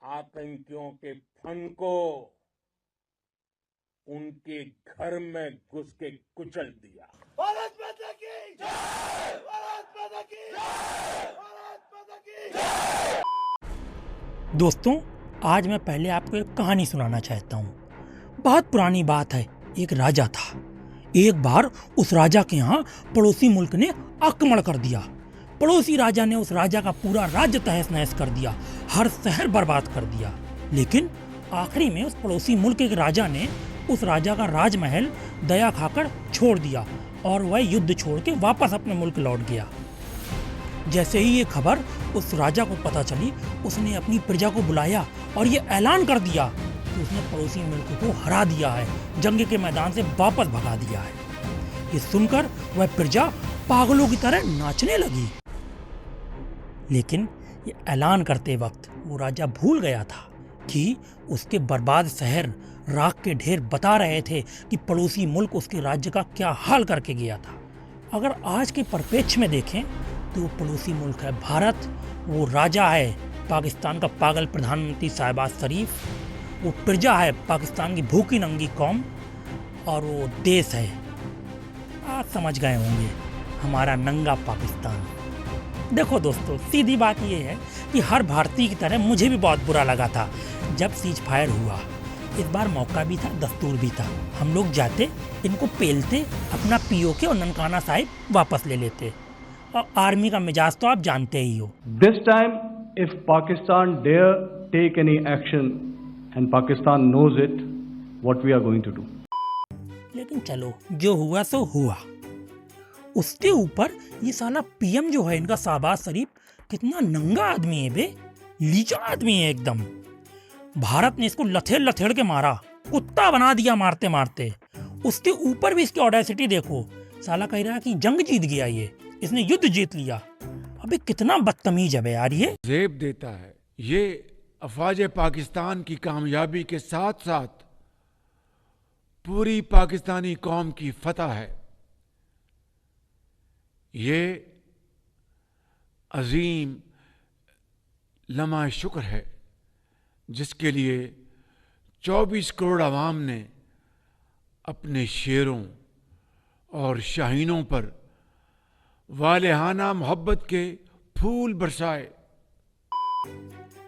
आतंकियों के फन को उनके घर में घुस के कुचल दिया। भारत माता की जय! भारत माता की जय! भारत माता की जय! दोस्तों, आज मैं पहले आपको एक कहानी सुनाना चाहता हूँ। बहुत पुरानी बात है। एक राजा था। एक बार उस राजा के यहाँ पड़ोसी मुल्क ने आक्रमण कर दिया। पड़ोसी राजा ने उस राजा का पूरा राज्य तहस नहस कर दिया, हर शहर बर्बाद कर दिया। लेकिन आखिरी में उस पड़ोसी मुल्क के राजा ने उस राजा का राजमहल दया खाकर छोड़ दिया और वह युद्ध छोड़ के वापस अपने मुल्क लौट गया। जैसे ही ये खबर उस राजा को पता चली, उसने अपनी प्रजा को बुलाया और ये ऐलान कर दिया कि उसने पड़ोसी मुल्क को हरा दिया है, जंग के मैदान से वापस भगा दिया है। ये सुनकर वह प्रजा पागलों की तरह नाचने लगी। लेकिन ये ऐलान करते वक्त वो राजा भूल गया था कि उसके बर्बाद शहर राख के ढेर बता रहे थे कि पड़ोसी मुल्क उसके राज्य का क्या हाल करके गया था। अगर आज के परिप्रेक्ष्य में देखें तो वो पड़ोसी मुल्क है भारत, वो राजा है पाकिस्तान का पागल प्रधानमंत्री शहबाज शरीफ, वो प्रजा है पाकिस्तान की भूखी नंगी कौम, और वो देश है, आप समझ गए होंगे, हमारा नंगा पाकिस्तान। देखो दोस्तों, सीधी बात ये है कि हर भारतीय की तरह मुझे भी बहुत बुरा लगा था जब सीज फायर हुआ। इस बार मौका भी था, दस्तूर भी था। हम लोग जाते, इनको पेलते, अपना पीओके और ननकाना साहिब वापस ले लेते। और आर्मी का मिजाज तो आप जानते ही हो। This time, if Pakistan dare take any action, and Pakistan knows it, what we are going to do. लेकिन चलो, जो हुआ सो हुआ। उसके ऊपर ये साला पीएम जो है इनका शहबाज शरीफ, कितना नंगा आदमी है बे, लीचा आदमी है एकदम। भारत ने इसको लथेड़ लथेड़ के मारा, कुत्ता बना दिया मारते मारते। उसके ऊपर भी इसकी ऑडेसिटी देखो, साला कह रहा है कि जंग जीत गया, ये इसने युद्ध जीत लिया। अबे कितना बदतमीज है यार ये। जेब देता है। ये अफवाज पाकिस्तान की कामयाबी के साथ साथ पूरी पाकिस्तानी कौम की फतह है। ये अजीम लम्हा शुक्र है जिसके लिए 24 करोड़ आवाम ने अपने शेरों और शाहीनों पर वालेहाना मोहब्बत के फूल बरसाए।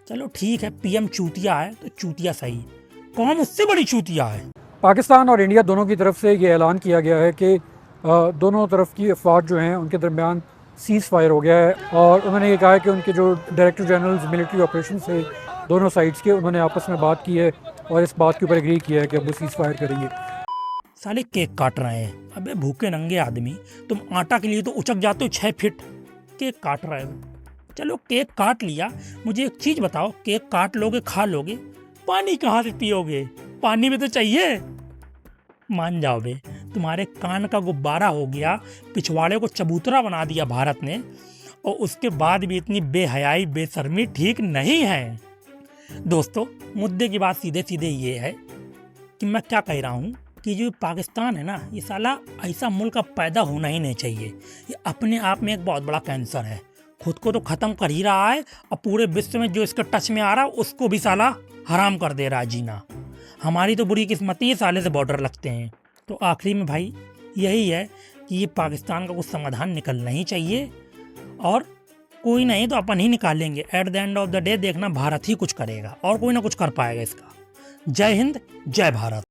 चलो ठीक है, पीएम चूतिया है तो चूतिया सही, कौम उससे बड़ी चूतिया है। पाकिस्तान और इंडिया दोनों की तरफ से ये ऐलान किया गया है कि दोनों तरफ की अफवाज जो हैं उनके दरमियान सीज़ फायर हो गया है, और उन्होंने ये कहा है कि उनके जो डायरेक्टर जनरल्स मिलिट्री ऑपरेशन से दोनों साइड्स के, उन्होंने आपस में बात की है और इस बात के ऊपर एग्री किया है कि अब वो सीज़ फायर करेंगे। साले केक काट रहे हैं। अबे भूखे नंगे आदमी, तुम आटा के लिए तो उचक जाते हो 6 फीट, केक काट रहे हो। चलो केक काट लिया, मुझे एक चीज़ बताओ, केक काट लोगे, खा लोगे, पानी कहाँ से पियोगे? पानी भी तो चाहिए। मान जाओ बे, तुम्हारे कान का गुब्बारा हो गया, पिछवाड़े को चबूतरा बना दिया भारत ने, और उसके बाद भी इतनी बेहयाई बेशर्मी ठीक नहीं है। दोस्तों, मुद्दे की बात सीधे सीधे ये है कि मैं क्या कह रहा हूँ कि जो पाकिस्तान है ना, ये साला ऐसा मुल्क का पैदा होना ही नहीं चाहिए। ये अपने आप में एक बहुत बड़ा कैंसर है, खुद को तो ख़त्म कर ही रहा है और पूरे विश्व में जो इसके टच में आ रहा है उसको भी साला हराम कर दे रहा है जीना। हमारी तो बुरी किस्मती है, साले से बॉर्डर लगते हैं। तो आखिरी में भाई यही है कि ये पाकिस्तान का कुछ समाधान निकलना ही चाहिए, और कोई नहीं तो अपन ही निकालेंगे। At the end of the day देखना भारत ही कुछ करेगा और कोई ना कुछ कर पाएगा इसका। जय हिंद, जय भारत।